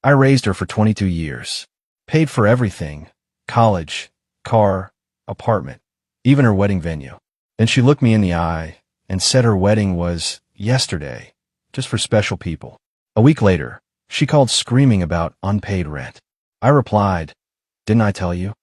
I raised her for 22 years. Paid for everything. College, car, apartment, even her wedding venue. Then she looked me in the eye and said her wedding was yesterday, just for special people. A week later, she called screaming about unpaid rent. I replied, "Didn't I tell you?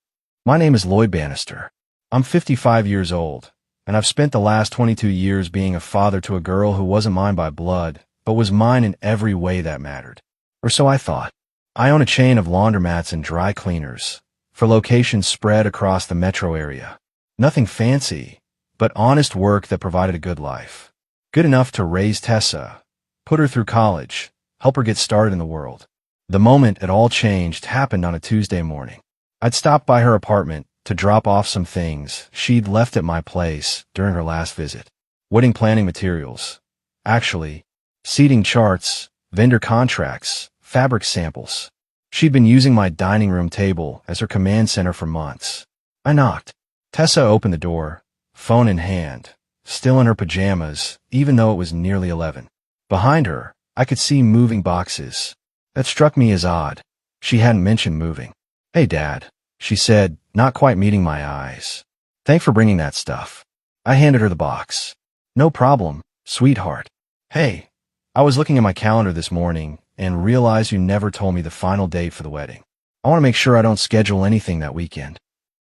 My name is Lloyd Bannister. I'm 55 years old, and I've spent the last 22 years being a father to a girl who wasn't mine by blood, but was mine in every way that mattered." Or so I thought. I own a chain of laundromats and dry cleaners, for locations spread across the metro area. Nothing fancy, but honest work that provided a good life. Good enough to raise Tessa, put her through college, help her get started in the world. The moment it all changed happened on a Tuesday morning. I'd stopped by her apartment to drop off some things she'd left at my place during her last visit. Wedding planning materials. Actually, seating charts, vendor contracts, fabric samples. She'd been using my dining room table as her command center for months. I knocked. Tessa opened the door, phone in hand, still in her pajamas, even though it was nearly 11. Behind her, I could see moving boxes. That struck me as odd. She hadn't mentioned moving. "Hey, Dad," she said, not quite meeting my eyes. "Thanks for bringing that stuff." I handed her the box. "No problem, sweetheart." "Hey, I was looking at my calendar this morning and realized you never told me the final date for the wedding. I want to make sure I don't schedule anything that weekend."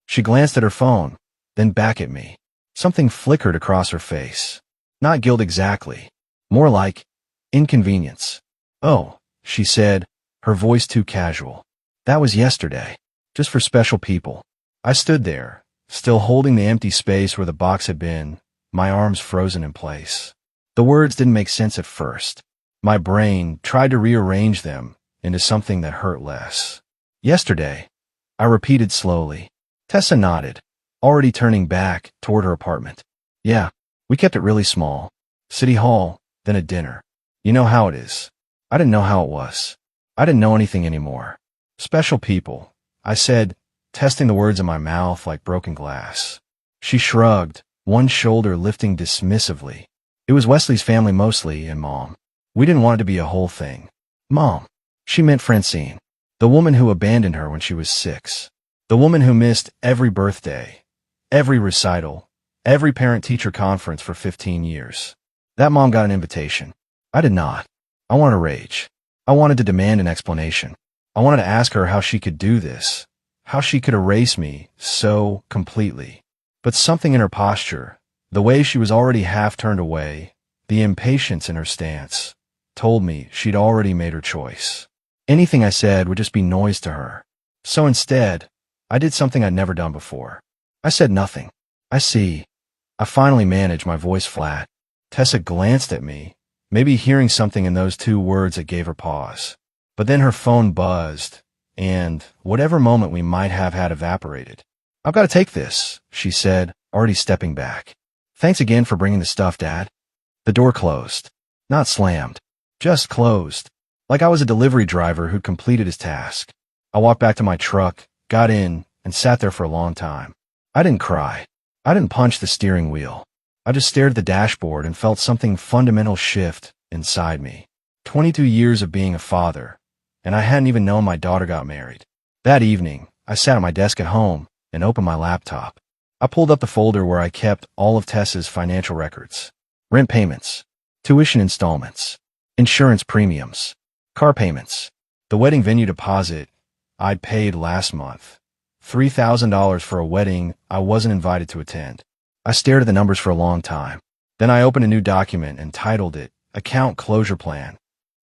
She glanced at her phone, then back at me. Something flickered across her face. Not guilt exactly. More like inconvenience. "Oh," she said, her voice too casual. "That was yesterday. Just for special people." I stood there, still holding the empty space where the box had been, my arms frozen in place. The words didn't make sense at first. My brain tried to rearrange them into something that hurt less. "Yesterday," I repeated slowly. Tessa nodded, already turning back toward her apartment. "Yeah, we kept it really small. City Hall, then a dinner. You know how it is." I didn't know how it was. I didn't know anything anymore. "Special people," I said, testing the words in my mouth like broken glass. She shrugged, one shoulder lifting dismissively. "It was Wesley's family mostly, and Mom. We didn't want it to be a whole thing." Mom. She meant Francine, the woman who abandoned her when she was 6. The woman who missed every birthday, every recital, every parent-teacher conference for 15 years. That mom got an invitation. I did not. I wanted to rage. I wanted to demand an explanation. I wanted to ask her how she could do this, how she could erase me so completely. But something in her posture, the way she was already half turned away, the impatience in her stance, told me she'd already made her choice. Anything I said would just be noise to her. So instead, I did something I'd never done before. I said nothing. "I see." I finally managed, my voice flat. Tessa glanced at me, maybe hearing something in those 2 words that gave her pause. But then her phone buzzed, and whatever moment we might have had evaporated. "I've got to take this," she said, already stepping back. "Thanks again for bringing the stuff, Dad." The door closed. Not slammed. Just closed. Like I was a delivery driver who'd completed his task. I walked back to my truck, got in, and sat there for a long time. I didn't cry. I didn't punch the steering wheel. I just stared at the dashboard and felt something fundamental shift inside me. 22 years of being a father, and I hadn't even known my daughter got married. That evening, I sat at my desk at home and opened my laptop. I pulled up the folder where I kept all of Tessa's financial records. Rent payments, tuition installments, insurance premiums, car payments, the wedding venue deposit I'd paid last month, $3,000 for a wedding I wasn't invited to attend. I stared at the numbers for a long time. Then I opened a new document and titled it Account Closure Plan.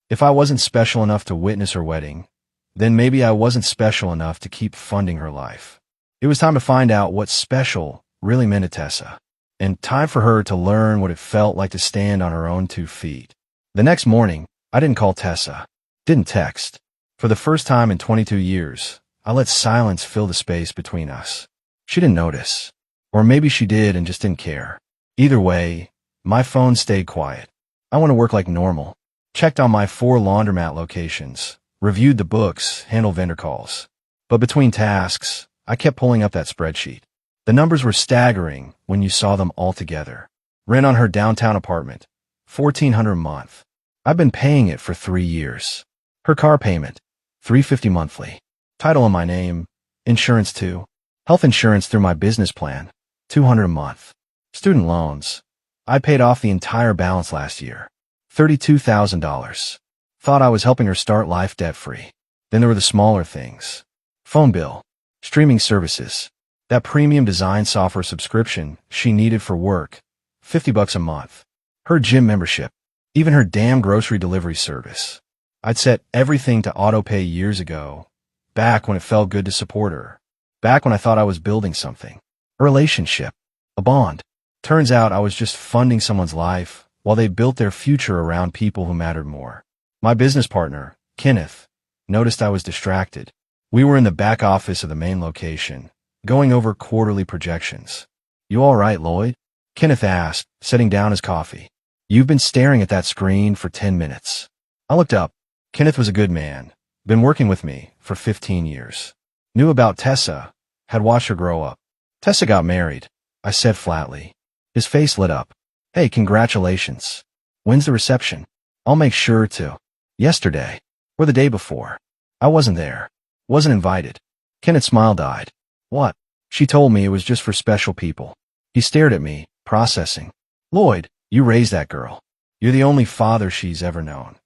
If I wasn't special enough to witness her wedding, then maybe I wasn't special enough to keep funding her life. It was time to find out what special really meant to Tessa, and time for her to learn what it felt like to stand on her own 2 feet. The next morning, I didn't call Tessa, didn't text. For the first time in 22 years, I let silence fill the space between us. She didn't notice. Or maybe she did and just didn't care. Either way, my phone stayed quiet. I went to work like normal. Checked on my 4 laundromat locations, reviewed the books, handled vendor calls. But between tasks, I kept pulling up that spreadsheet. The numbers were staggering when you saw them all together. Rent on her downtown apartment, $1,400 a month. I've been paying it for 3 years. Her car payment, $350 monthly. Title in my name. Insurance too. Health insurance through my business plan. $200 a month. Student loans. I paid off the entire balance last year. $32,000. Thought I was helping her start life debt-free. Then there were the smaller things. Phone bill. Streaming services. That premium design software subscription she needed for work. $50 a month. Her gym membership. Even her damn grocery delivery service. I'd set everything to auto-pay years ago. Back when it felt good to support her. Back when I thought I was building something. A relationship. A bond. Turns out I was just funding someone's life while they built their future around people who mattered more. My business partner, Kenneth, noticed I was distracted. We were in the back office of the main location, going over quarterly projections. "You all right, Lloyd?" Kenneth asked, setting down his coffee. "You've been staring at that screen for 10 minutes. I looked up. Kenneth was a good man. Been working with me for 15 years. Knew about Tessa. Had watched her grow up. Tessa got married, I said flatly. His face lit up. "Hey, congratulations. When's the reception?" "I'll make sure to." "Yesterday. Or the day before." "I wasn't there. Wasn't invited." Kenneth's smile died. "What?" "She told me it was just for special people." He stared at me, processing. "Lloyd, you raised that girl. You're the only father she's ever known.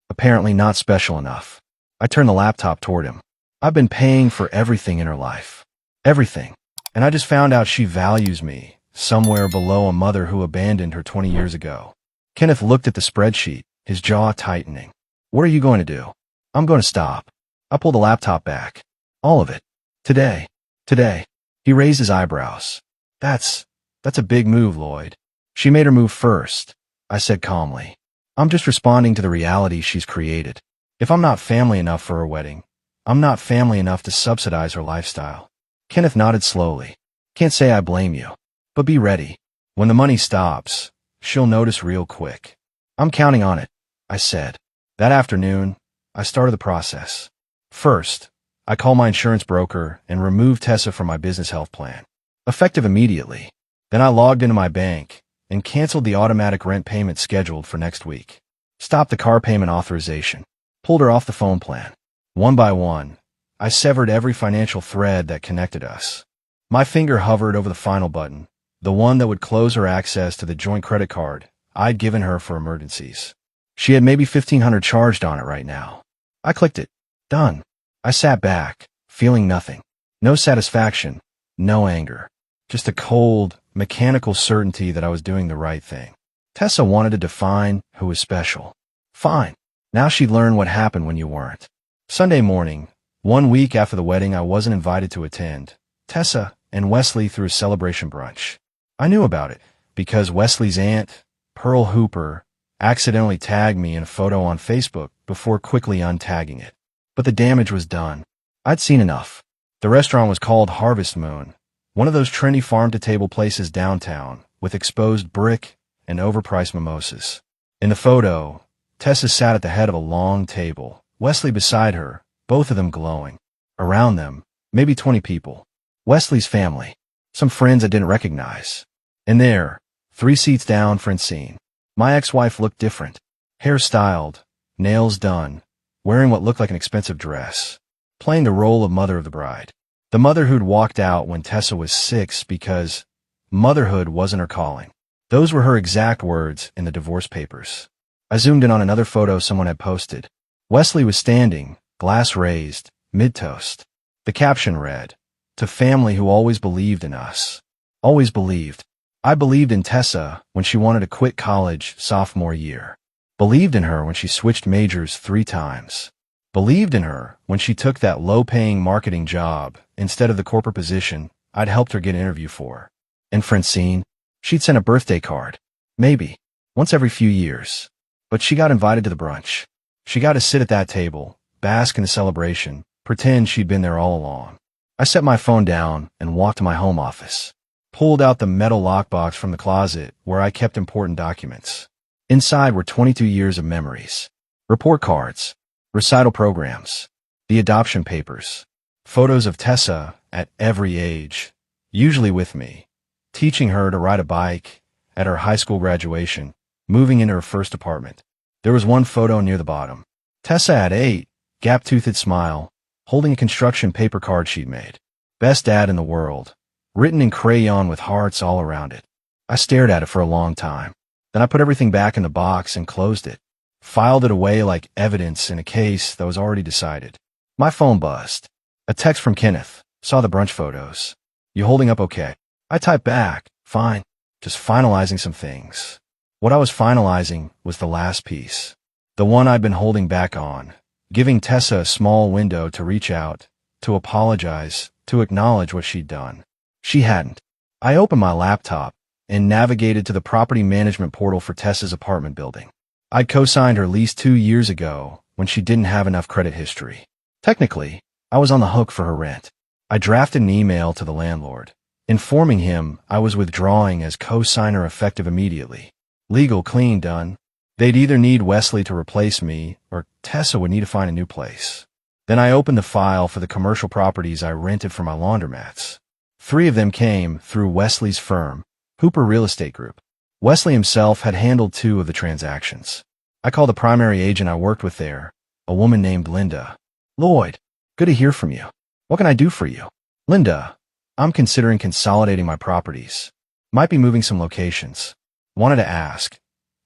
Apparently not special enough." I turned the laptop toward him. "I've been paying for everything in her life. Everything. And I just found out she values me, somewhere below a mother who abandoned her 20 years ago." Kenneth looked at the spreadsheet, his jaw tightening. "What are you going to do?" "I'm going to stop." I pulled the laptop back. "All of it. Today." "Today." He raised his eyebrows. That's a big move, Lloyd." "She made her move first," I said calmly. "I'm just responding to the reality she's created. If I'm not family enough for her wedding, I'm not family enough to subsidize her lifestyle." Kenneth nodded slowly. "Can't say I blame you. But be ready. When the money stops, she'll notice real quick." "I'm counting on it," I said. That afternoon, I started the process. First, I called my insurance broker and removed Tessa from my business health plan. Effective immediately. Then I logged into my bank and canceled the automatic rent payment scheduled for next week. Stopped the car payment authorization. Pulled her off the phone plan. One by one, I severed every financial thread that connected us. My finger hovered over the final button, the one that would close her access to the joint credit card I'd given her for emergencies. She had maybe $1,500 charged on it right now. I clicked it. Done. I sat back, feeling nothing. No satisfaction, no anger. Just a cold, mechanical certainty that I was doing the right thing. Tessa wanted to define who was special. Fine. Now she'd learn what happened when you weren't. Sunday morning, 1 week after the wedding I wasn't invited to attend, Tessa and Wesley threw a celebration brunch. I knew about it because Wesley's aunt, Pearl Hooper, accidentally tagged me in a photo on Facebook before quickly untagging it. But the damage was done. I'd seen enough. The restaurant was called Harvest Moon, one of those trendy farm-to-table places downtown with exposed brick and overpriced mimosas. In the photo, Tessa sat at the head of a long table, Wesley beside her, both of them glowing. Around them, maybe 20 people. Wesley's family. Some friends I didn't recognize. And there, 3 seats down, Francine. My ex-wife looked different. Hair styled, nails done, wearing what looked like an expensive dress. Playing the role of mother of the bride. The mother who'd walked out when Tessa was 6 because motherhood wasn't her calling. Those were her exact words in the divorce papers. I zoomed in on another photo someone had posted. Wesley was standing, glass raised, mid-toast. The caption read, "To family who always believed in us." Always believed. I believed in Tessa when she wanted to quit college sophomore year. Believed in her when she switched majors 3 times. Believed in her when she took that low-paying marketing job instead of the corporate position I'd helped her get an interview for. And Francine, she'd sent a birthday card. Maybe. Once every few years. But she got invited to the brunch. She got to sit at that table, bask in the celebration, pretend she'd been there all along. I set my phone down and walked to my home office. Pulled out the metal lockbox from the closet where I kept important documents. Inside were 22 years of memories. Report cards. Recital programs. The adoption papers. Photos of Tessa at every age, usually with me, teaching her to ride a bike, at her high school graduation, moving into her first apartment. There was one photo near the bottom. Tessa at 8, gap-toothed smile, holding a construction paper card she'd made. Best dad in the world, written in crayon with hearts all around it. I stared at it for a long time. Then I put everything back in the box and closed it, filed it away like evidence in a case that was already decided. My phone buzzed. A text from Kenneth. Saw the brunch photos. You holding up okay? I typed back, fine, just finalizing some things. What I was finalizing was the last piece. The one I'd been holding back on, giving Tessa a small window to reach out, to apologize, to acknowledge what she'd done. She hadn't. I opened my laptop and navigated to the property management portal for Tessa's apartment building. I'd co-signed her lease 2 years ago when she didn't have enough credit history. Technically, I was on the hook for her rent. I drafted an email to the landlord, informing him I was withdrawing as co-signer effective immediately. Legal clean done. They'd either need Wesley to replace me or Tessa would need to find a new place. Then I opened the file for the commercial properties I rented for my laundromats. 3 of them came through Wesley's firm, Hooper Real Estate Group. Wesley himself had handled 2 of the transactions. I called the primary agent I worked with there, a woman named Linda. Lloyd, good to hear from you. What can I do for you? Linda, I'm considering consolidating my properties. Might be moving some locations. Wanted to ask,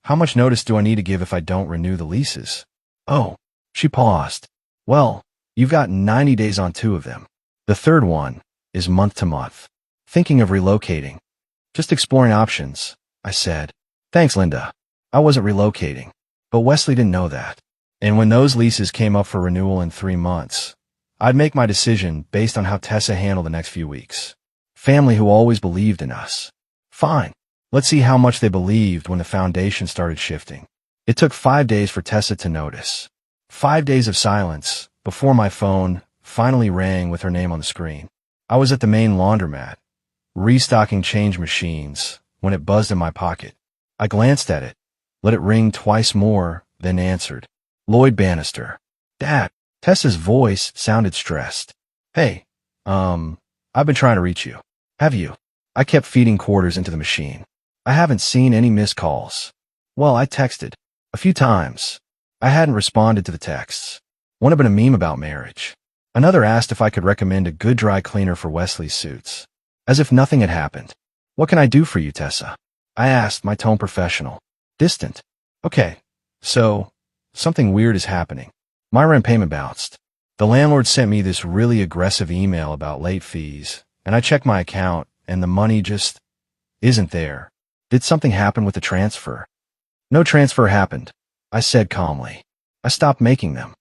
how much notice do I need to give if I don't renew the leases? Oh, she paused. Well, you've got 90 days on 2 of them. The 3rd one is month to month. Thinking of relocating. Just exploring options, I said. Thanks, Linda. I wasn't relocating, but Wesley didn't know that. And when those leases came up for renewal in 3 months, I'd make my decision based on how Tessa handled the next few weeks. Family who always believed in us. Fine. Let's see how much they believed when the foundation started shifting. It took 5 days for Tessa to notice. 5 days of silence before my phone finally rang with her name on the screen. I was at the main laundromat, restocking change machines, when it buzzed in my pocket. I glanced at it, let it ring twice more, then answered. Lloyd Bannister. Dad. Tessa's voice sounded stressed. Hey, I've been trying to reach you. Have you? I kept feeding quarters into the machine. I haven't seen any missed calls. Well, I texted. A few times. I hadn't responded to the texts. One had been a meme about marriage. Another asked if I could recommend a good dry cleaner for Wesley's suits. As if nothing had happened. What can I do for you, Tessa? I asked, my tone professional. Distant. Okay. So, something weird is happening. My rent payment bounced. The landlord sent me this really aggressive email about late fees, and I checked my account, and the money just isn't there. Did something happen with the transfer? No transfer happened, I said calmly. I stopped making them.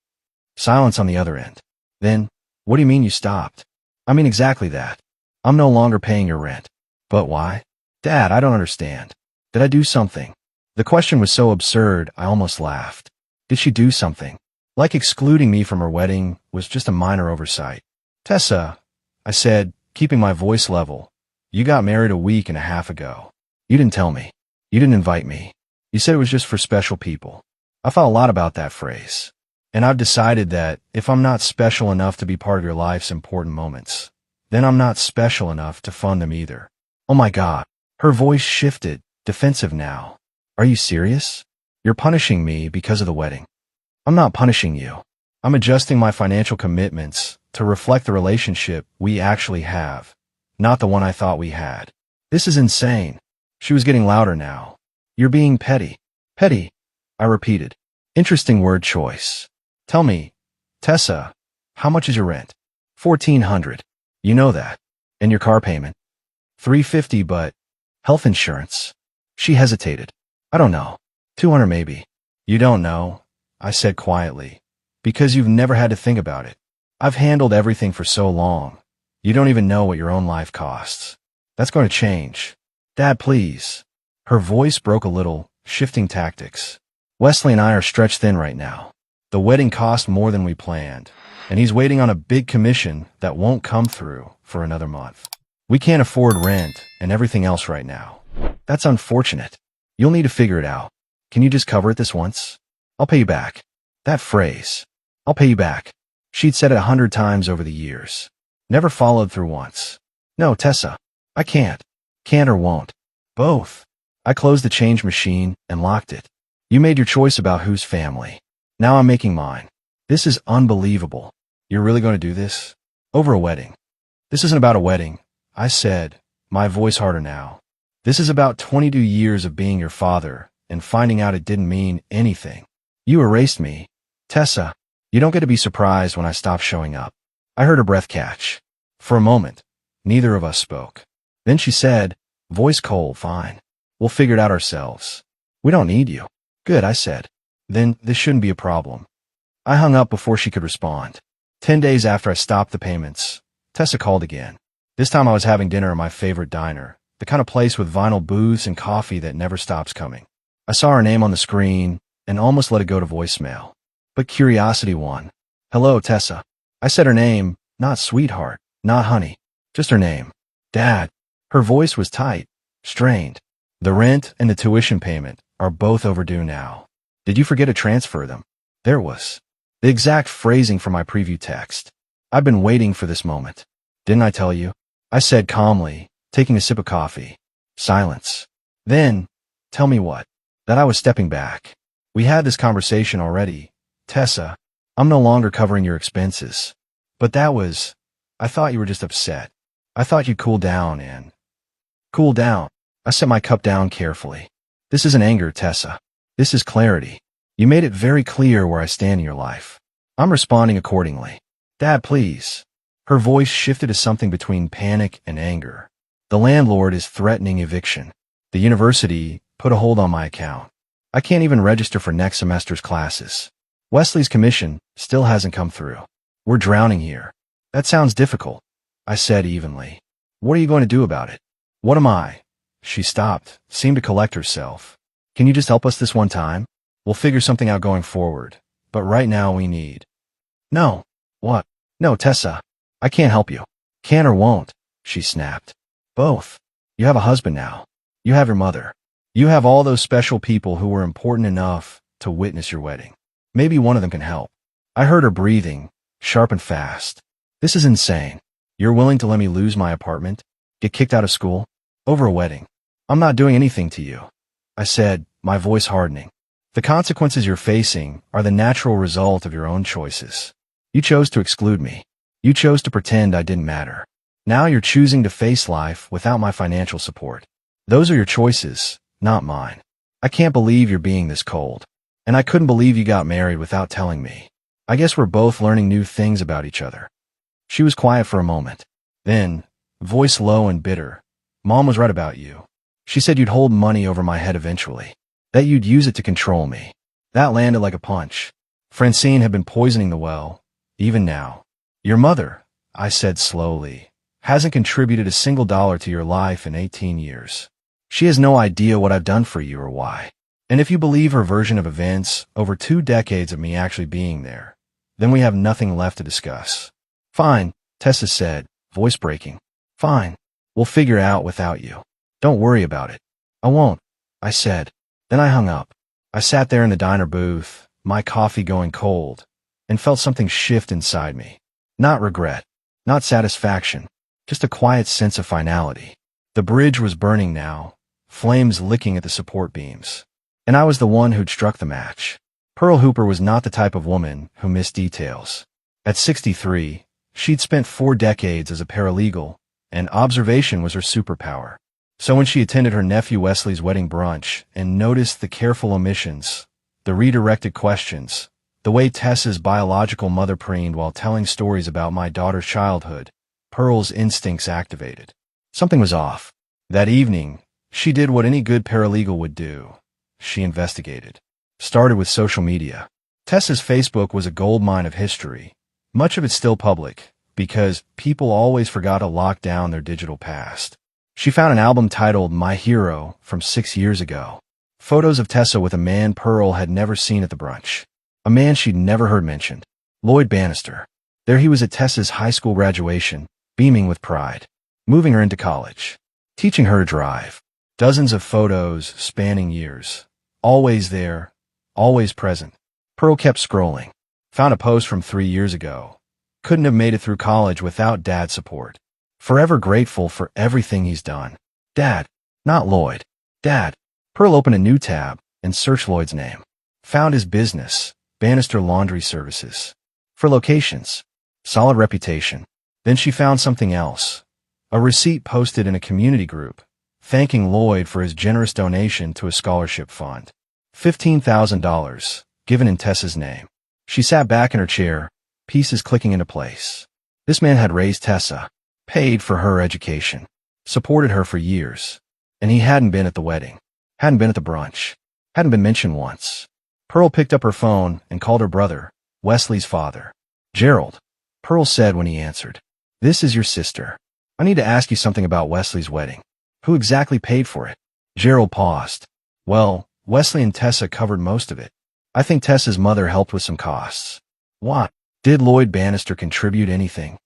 Silence on the other end. Then, what do you mean you stopped? I mean exactly that. I'm no longer paying your rent. But why? Dad, I don't understand. Did I do something? The question was so absurd, I almost laughed. Did she do something? Like excluding me from her wedding was just a minor oversight. Tessa, I said, keeping my voice level, you got married a week and a half ago. You didn't tell me. You didn't invite me. You said it was just for special people. I thought a lot about that phrase. And I've decided that if I'm not special enough to be part of your life's important moments, then I'm not special enough to fund them either. Oh my God. Her voice shifted, defensive now. Are you serious? You're punishing me because of the wedding. I'm not punishing you. I'm adjusting my financial commitments to reflect the relationship we actually have, not the one I thought we had. This is insane. She was getting louder now. You're being petty. Petty, I repeated. Interesting word choice. Tell me, Tessa, how much is your rent? $1,400. You know that. And your car payment? $350, but health insurance. She hesitated. I don't know. $200 maybe. You don't know, I said quietly, because you've never had to think about it. I've handled everything for so long. You don't even know what your own life costs. That's going to change. Dad, please. Her voice broke a little, shifting tactics. Wesley and I are stretched thin right now. The wedding cost more than we planned, and he's waiting on a big commission that won't come through for another month. We can't afford rent and everything else right now. That's unfortunate. You'll need to figure it out. Can you just cover it this once? I'll pay you back. That phrase. I'll pay you back. She'd said it 100 times over the years. Never followed through once. No, Tessa. I can't. Can't or won't. Both. I closed the change machine and locked it. You made your choice about whose family. Now I'm making mine. This is unbelievable. You're really going to do this? Over a wedding. This isn't about a wedding, I said, my voice harder now. This is about 22 years of being your father and finding out it didn't mean anything. You erased me. Tessa, you don't get to be surprised when I stop showing up. I heard her breath catch. For a moment, neither of us spoke. Then she said, voice cold, fine. We'll figure it out ourselves. We don't need you. Good, I said. Then this shouldn't be a problem. I hung up before she could respond. 10 days after I stopped the payments, Tessa called again. This time I was having dinner at my favorite diner, the kind of place with vinyl booths and coffee that never stops coming. I saw her name on the screen and almost let it go to voicemail. But curiosity won. Hello, Tessa. I said her name, not sweetheart, not honey, just her name. Dad. Her voice was tight, strained. The rent and the tuition payment are both overdue now. Did you forget to transfer them? There was the exact phrasing for my preview text. I've been waiting for this moment. Didn't I tell you? I said calmly, taking a sip of coffee. Silence. Then, tell me what? That I was stepping back. We had this conversation already. Tessa, I'm no longer covering your expenses. But I thought you were just upset. I thought you'd cool down and... Cool down. I set my cup down carefully. This isn't anger, Tessa. This is clarity. You made it very clear where I stand in your life. I'm responding accordingly. Dad, please. Her voice shifted to something between panic and anger. The landlord is threatening eviction. The university put a hold on my account. I can't even register for next semester's classes. Wesley's commission still hasn't come through. We're drowning here. That sounds difficult, I said evenly. What are you going to do about it? What am I? She stopped, seemed to collect herself. Can you just help us this one time? We'll figure something out going forward. But right now we need... No. What? No, Tessa. I can't help you. Can or won't, she snapped. Both. You have a husband now. You have your mother. You have all those special people who were important enough to witness your wedding. Maybe one of them can help. I heard her breathing, sharp and fast. This is insane. You're willing to let me lose my apartment? Get kicked out of school? Over a wedding. I'm not doing anything to you, I said, my voice hardening. The consequences you're facing are the natural result of your own choices. You chose to exclude me. You chose to pretend I didn't matter. Now you're choosing to face life without my financial support. Those are your choices, not mine. I can't believe you're being this cold. And I couldn't believe you got married without telling me. I guess we're both learning new things about each other. She was quiet for a moment. Then, voice low and bitter, Mom was right about you. She said you'd hold money over my head eventually. That you'd use it to control me. That landed like a punch. Francine had been poisoning the well, even now. Your mother, I said slowly, hasn't contributed a single dollar to your life in 18 years. She has no idea what I've done for you or why. And if you believe her version of events over 2 decades of me actually being there, then we have nothing left to discuss. Fine, Tessa said, voice breaking. Fine. We'll figure it out without you. Don't worry about it. I won't, I said. Then I hung up. I sat there in the diner booth, my coffee going cold, and felt something shift inside me. Not regret, not satisfaction, just a quiet sense of finality. The bridge was burning now, flames licking at the support beams. And I was the one who'd struck the match. Pearl Hooper was not the type of woman who missed details. At 63, she'd spent 4 decades as a paralegal, and observation was her superpower. So when she attended her nephew Wesley's wedding brunch and noticed the careful omissions, the redirected questions, the way Tessa's biological mother preened while telling stories about my daughter's childhood, Pearl's instincts activated. Something was off. That evening, she did what any good paralegal would do. She investigated. Started with social media. Tessa's Facebook was a goldmine of history. Much of it still public, because people always forgot to lock down their digital past. She found an album titled My Hero from 6 years ago. Photos of Tessa with a man Pearl had never seen at the brunch. A man she'd never heard mentioned. Lloyd Bannister. There he was at Tessa's high school graduation, beaming with pride. Moving her into college. Teaching her to drive. Dozens of photos spanning years. Always there. Always present. Pearl kept scrolling. Found a post from 3 years ago. Couldn't have made it through college without Dad's support. Forever grateful for everything he's done. Dad, not Lloyd. Dad. Pearl opened a new tab and searched Lloyd's name. Found his business, Bannister Laundry Services. For locations. Solid reputation. Then she found something else. A receipt posted in a community group, thanking Lloyd for his generous donation to a scholarship fund. $15,000, given in Tessa's name. She sat back in her chair, pieces clicking into place. This man had raised Tessa, paid for her education, supported her for years, and he hadn't been at the wedding, hadn't been at the brunch, hadn't been mentioned once. Pearl picked up her phone and called her brother, Wesley's father. Gerald, Pearl said when he answered. This is your sister. I need to ask you something about Wesley's wedding. Who exactly paid for it? Gerald paused. Well, Wesley and Tessa covered most of it. I think Tessa's mother helped with some costs. What? Did Lloyd Bannister contribute anything?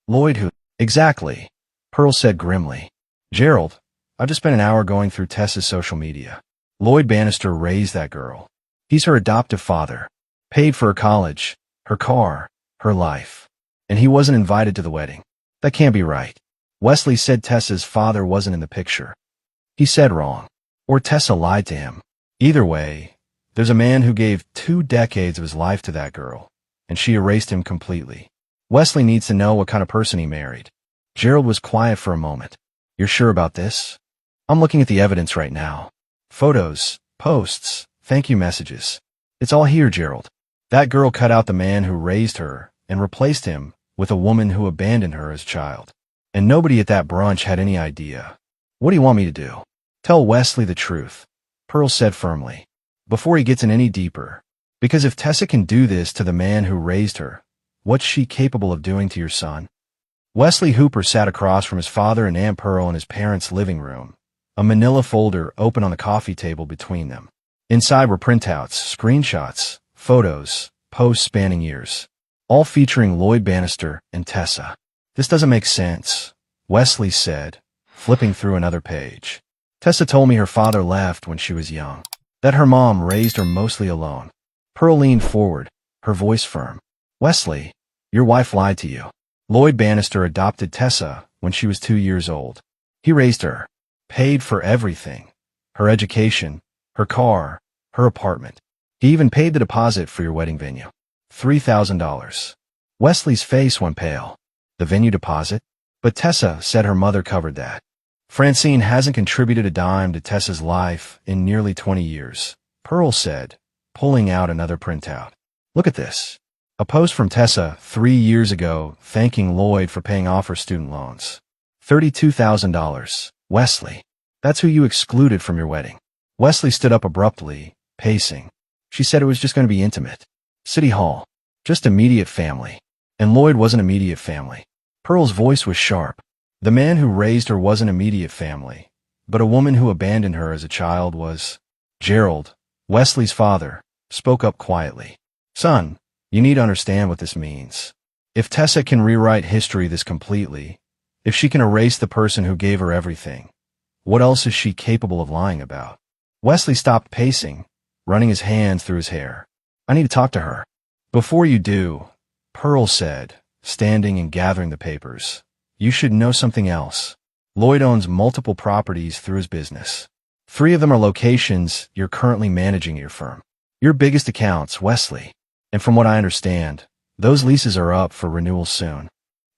Lloyd who? Exactly, Pearl said grimly. Gerald, I just spent an hour going through Tessa's social media. Lloyd Bannister raised that girl. He's her adoptive father. Paid for her college, her car, her life. And he wasn't invited to the wedding. That can't be right. Wesley said Tessa's father wasn't in the picture. He said wrong. Or Tessa lied to him. Either way, there's a man who gave 2 decades of his life to that girl, and she erased him completely. Wesley needs to know what kind of person he married. Gerald was quiet for a moment. You're sure about this? I'm looking at the evidence right now. Photos, posts, thank you messages. It's all here, Gerald. That girl cut out the man who raised her and replaced him with a woman who abandoned her as a child. And nobody at that brunch had any idea. What do you want me to do? Tell Wesley the truth, Pearl said firmly, before he gets in any deeper. Because if Tessa can do this to the man who raised her, what's she capable of doing to your son? Wesley Hooper sat across from his father and Aunt Pearl in his parents' living room, a manila folder open on the coffee table between them. Inside were printouts, screenshots, photos, posts spanning years, all featuring Lloyd Bannister and Tessa. This doesn't make sense, Wesley said, flipping through another page. Tessa told me her father left when she was young, that her mom raised her mostly alone. Pearl leaned forward, her voice firm. Wesley, your wife lied to you. Lloyd Bannister adopted Tessa when she was 2 years old. He raised her, paid for everything, her education, her car, her apartment. He even paid the deposit for your wedding venue. $3,000. Wesley's face went pale. The venue deposit? But Tessa said her mother covered that. Francine hasn't contributed a dime to Tessa's life in nearly 20 years, Pearl said, pulling out another printout. Look at this. A post from Tessa 3 years ago thanking Lloyd for paying off her student loans. $32,000. Wesley. That's who you excluded from your wedding. Wesley stood up abruptly, pacing. She said it was just going to be intimate. City Hall. Just immediate family. And Lloyd wasn't immediate family. Pearl's voice was sharp. The man who raised her wasn't immediate family, but a woman who abandoned her as a child was. Gerald, Wesley's father, spoke up quietly. Son, you need to understand what this means. If Tessa can rewrite history this completely, if she can erase the person who gave her everything, what else is she capable of lying about? Wesley stopped pacing, running his hands through his hair. I need to talk to her. Before you do, Pearl said, standing and gathering the papers, you should know something else. Lloyd owns multiple properties through his business. 3 of them are locations you're currently managing at your firm. Your biggest accounts, Wesley. And from what I understand, those leases are up for renewal soon.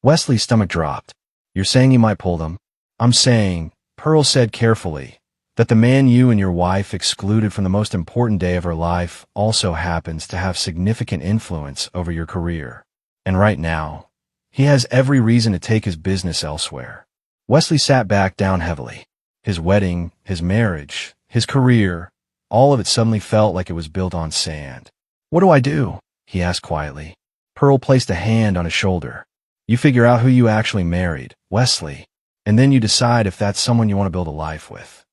Wesley's stomach dropped. You're saying you might pull them? I'm saying, Pearl said carefully, that the man you and your wife excluded from the most important day of her life also happens to have significant influence over your career. And right now, he has every reason to take his business elsewhere. Wesley sat back down heavily. His wedding, his marriage, his career, all of it suddenly felt like it was built on sand. What do I do? He asked quietly. Pearl placed a hand on his shoulder. You figure out who you actually married, Wesley, and then you decide if that's someone you want to build a life with.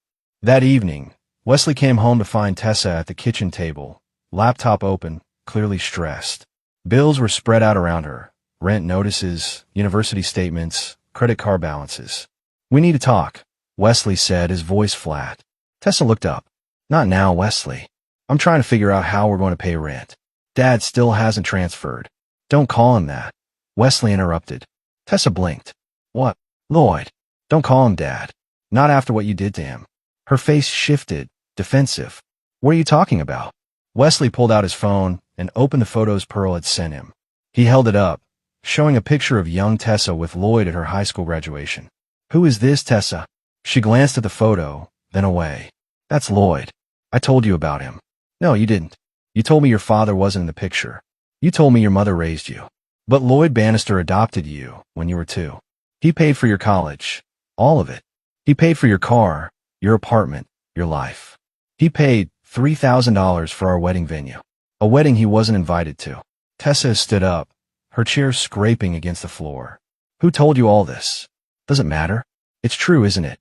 That evening, Wesley came home to find Tessa at the kitchen table, laptop open, clearly stressed. Bills were spread out around her. Rent notices, university statements, credit card balances. We need to talk, Wesley said, his voice flat. Tessa looked up. Not now, Wesley. I'm trying to figure out how we're going to pay rent. Dad still hasn't transferred. Don't call him that. Wesley interrupted. Tessa blinked. What? Lloyd. Don't call him Dad. Not after what you did to him. Her face shifted, defensive. What are you talking about? Wesley pulled out his phone, and opened the photos Pearl had sent him. He held it up, showing a picture of young Tessa with Lloyd at her high school graduation. "Who is this, Tessa?" She glanced at the photo, then away. "That's Lloyd. I told you about him." "No, you didn't. You told me your father wasn't in the picture. You told me your mother raised you. But Lloyd Bannister adopted you when you were 2. He paid for your college. All of it. He paid for your car, your apartment, your life. He paid $3,000 for our wedding venue. A wedding he wasn't invited to." Tessa stood up, her chair scraping against the floor. "Who told you all this? Does it matter? It's true, isn't it?"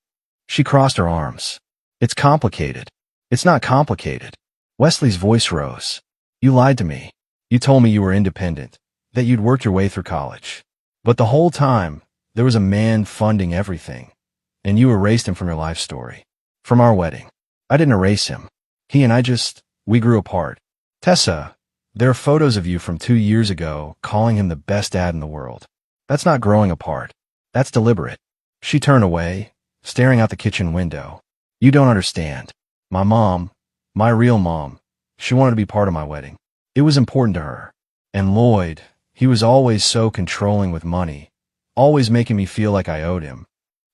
She crossed her arms. "It's complicated." "It's not complicated." Wesley's voice rose. "You lied to me. You told me you were independent, that you'd worked your way through college. But the whole time, there was a man funding everything, and you erased him from your life story. From our wedding. I didn't erase him. He and I we grew apart. Tessa, there are photos of you from 2 years ago calling him the best dad in the world. That's not growing apart. That's deliberate." She turned away, staring out the kitchen window. "You don't understand. My mom, my real mom, she wanted to be part of my wedding. It was important to her. And Lloyd, he was always so controlling with money, always making me feel like I owed him."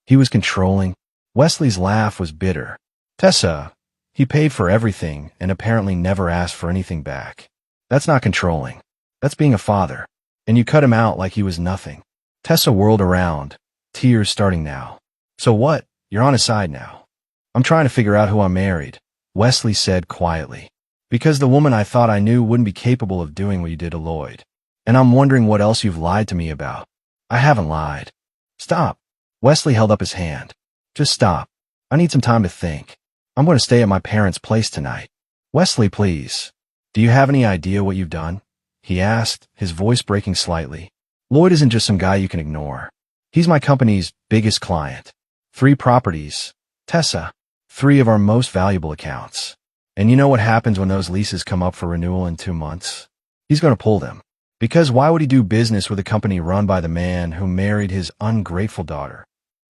"He was controlling?" Wesley's laugh was bitter. "Tessa, he paid for everything and apparently never asked for anything back. That's not controlling. That's being a father. And you cut him out like he was nothing." Tessa whirled around, tears starting now. "So what? You're on his side now." "I'm trying to figure out who I married," Wesley said quietly. "Because the woman I thought I knew wouldn't be capable of doing what you did to Lloyd. And I'm wondering what else you've lied to me about." "I haven't lied." "Stop." Wesley held up his hand. "Just stop. I need some time to think. I'm going to stay at my parents' place tonight." "Wesley, please. Do you have any idea what you've done?" he asked, his voice breaking slightly. "Lloyd isn't just some guy you can ignore. He's my company's biggest client. 3 properties. Tessa, 3 of our most valuable accounts. And you know what happens when those leases come up for renewal in 2 months? He's going to pull them. Because why would he do business with a company run by the man who married his ungrateful daughter?"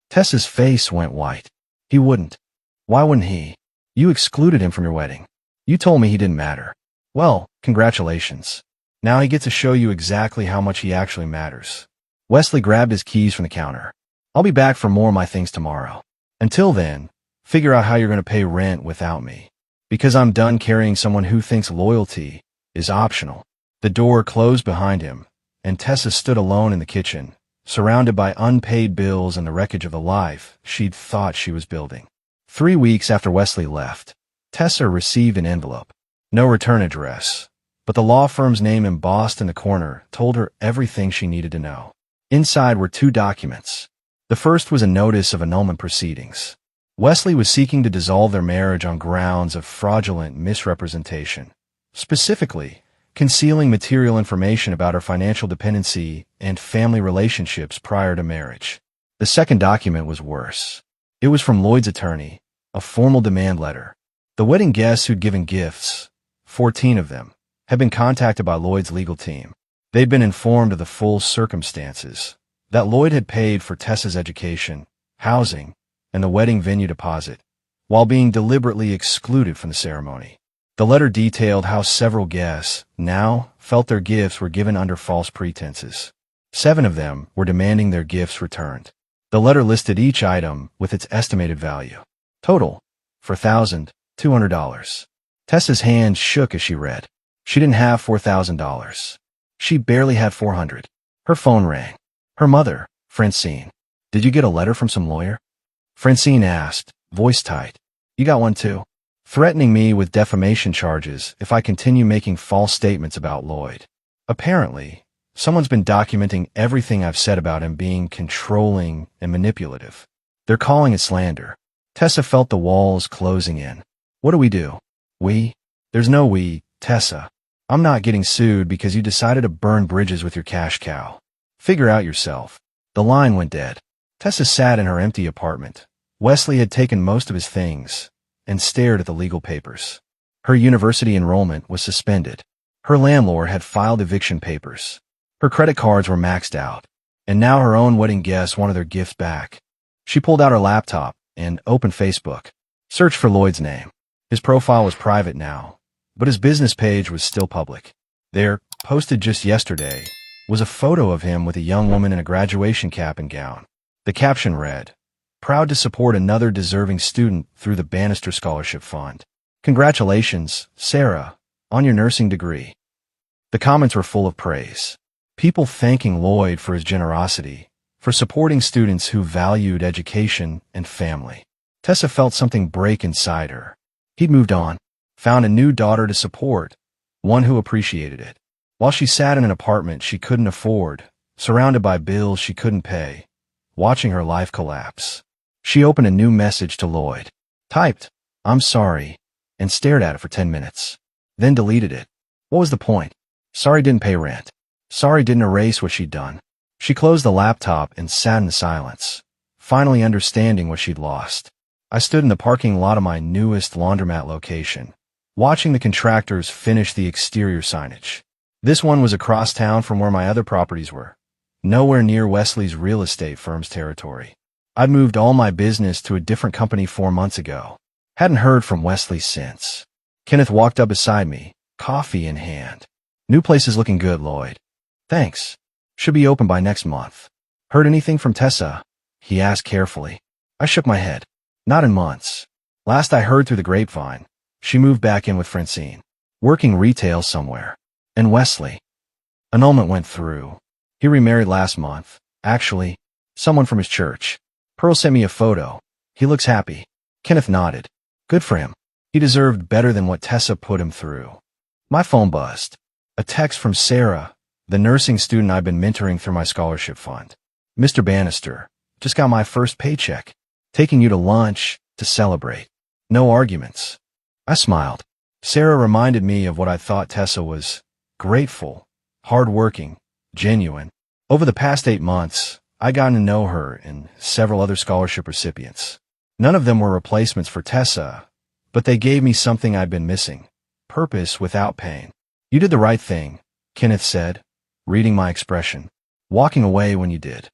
Tessa's face went white. "He wouldn't. Why wouldn't he? You excluded him from your wedding. You told me he didn't matter. Well, congratulations. Now he gets to show you exactly how much he actually matters." Wesley grabbed his keys from the counter. "I'll be back for more of my things tomorrow. Until then, figure out how you're going to pay rent without me. Because I'm done carrying someone who thinks loyalty is optional." The door closed behind him, and Tessa stood alone in the kitchen, surrounded by unpaid bills and the wreckage of the life she'd thought she was building. 3 weeks after Wesley left, Tessa received an envelope. No return address, but the law firm's name embossed in the corner told her everything she needed to know. Inside were 2 documents. The first was a notice of annulment proceedings. Wesley was seeking to dissolve their marriage on grounds of fraudulent misrepresentation. Specifically, concealing material information about her financial dependency and family relationships prior to marriage. The second document was worse. It was from Lloyd's attorney, a formal demand letter. The wedding guests who'd given gifts, 14 of them, had been contacted by Lloyd's legal team. They'd been informed of the full circumstances, that Lloyd had paid for Tessa's education, housing, and the wedding venue deposit, while being deliberately excluded from the ceremony. The letter detailed how several guests now felt their gifts were given under false pretenses. 7 of them were demanding their gifts returned. The letter listed each item with its estimated value. Total, for $1,200. Tessa's hand shook as she read. She didn't have $4,000. She barely had $400. Her phone rang. Her mother, Francine. "Did you get a letter from some lawyer?" Francine asked, voice tight. "You got one too?" "Threatening me with defamation charges if I continue making false statements about Lloyd. Apparently, someone's been documenting everything I've said about him being controlling and manipulative. They're calling it slander." Tessa felt the walls closing in. "What do we do?" "We?" "There's no we, Tessa. I'm not getting sued because you decided to burn bridges with your cash cow. Figure out yourself." The line went dead. Tessa sat in her empty apartment. Wesley had taken most of his things and stared at the legal papers. Her university enrollment was suspended. Her landlord had filed eviction papers. Her credit cards were maxed out, and now her own wedding guests wanted their gifts back. She pulled out her laptop and opened Facebook. Searched for Lloyd's name. His profile was private now, but his business page was still public. There, posted just yesterday, was a photo of him with a young woman in a graduation cap and gown. The caption read, "Proud to support another deserving student through the Bannister Scholarship Fund. Congratulations, Sarah, on your nursing degree." The comments were full of praise. People thanking Lloyd for his generosity, for supporting students who valued education and family. Tessa felt something break inside her. He'd moved on, found a new daughter to support, one who appreciated it. While she sat in an apartment she couldn't afford, surrounded by bills she couldn't pay, watching her life collapse, she opened a new message to Lloyd, typed, "I'm sorry," and stared at it for 10 minutes. Then deleted it. What was the point? Sorry didn't pay rent. Sorry didn't erase what she'd done. She closed the laptop and sat in silence, finally understanding what she'd lost. I stood in the parking lot of my newest laundromat location, watching the contractors finish the exterior signage. This one was across town from where my other properties were, nowhere near Wesley's real estate firm's territory. I'd moved all my business to a different company 4 months ago. Hadn't heard from Wesley since. Kenneth walked up beside me, coffee in hand. "New place is looking good, Lloyd." "Thanks. Should be open by next month." "Heard anything from Tessa?" he asked carefully. I shook my head. "Not in months. Last I heard through the grapevine, she moved back in with Francine, working retail somewhere. And Wesley?" Annulment went through. He remarried last month. Actually, someone from his church. Pearl sent me a photo. He looks happy. Kenneth nodded. Good for him. He deserved better than what Tessa put him through. My phone buzzed. A text from Sarah, the nursing student I've been mentoring through my scholarship fund. "Mr. Bannister, just got my first paycheck. Taking you to lunch to celebrate. No arguments." I smiled. Sarah reminded me of what I thought Tessa was: grateful, hardworking, genuine. Over the past 8 months, I gotten to know her and several other scholarship recipients. None of them were replacements for Tessa, but they gave me something I'd been missing: purpose without pain. "You did the right thing," Kenneth said, reading my expression. "Walking away when you did.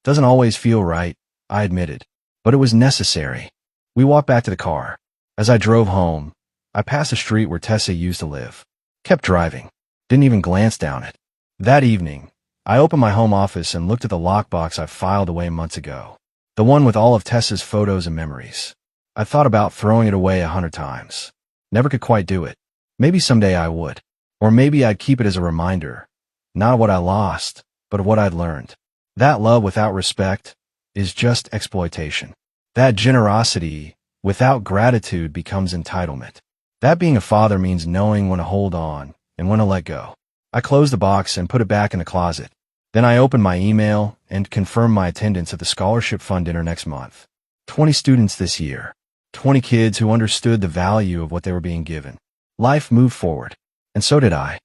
Doesn't always feel right," I admitted, "but it was necessary." We walked back to the car. As I drove home, I passed the street where Tessa used to live. Kept driving. Didn't even glance down it. That evening, I opened my home office and looked at the lockbox I filed away months ago. The one with all of Tessa's photos and memories. I thought about throwing it away 100 times. Never could quite do it. Maybe someday I would. Or maybe I'd keep it as a reminder, not of what I lost, but of what I'd learned. That love without respect is just exploitation. That generosity without gratitude becomes entitlement. That being a father means knowing when to hold on and when to let go. I closed the box and put it back in the closet. Then I opened my email and confirmed my attendance at the Scholarship Fund dinner next month. 20 students this year. 20 kids who understood the value of what they were being given. Life moved forward. And so did I.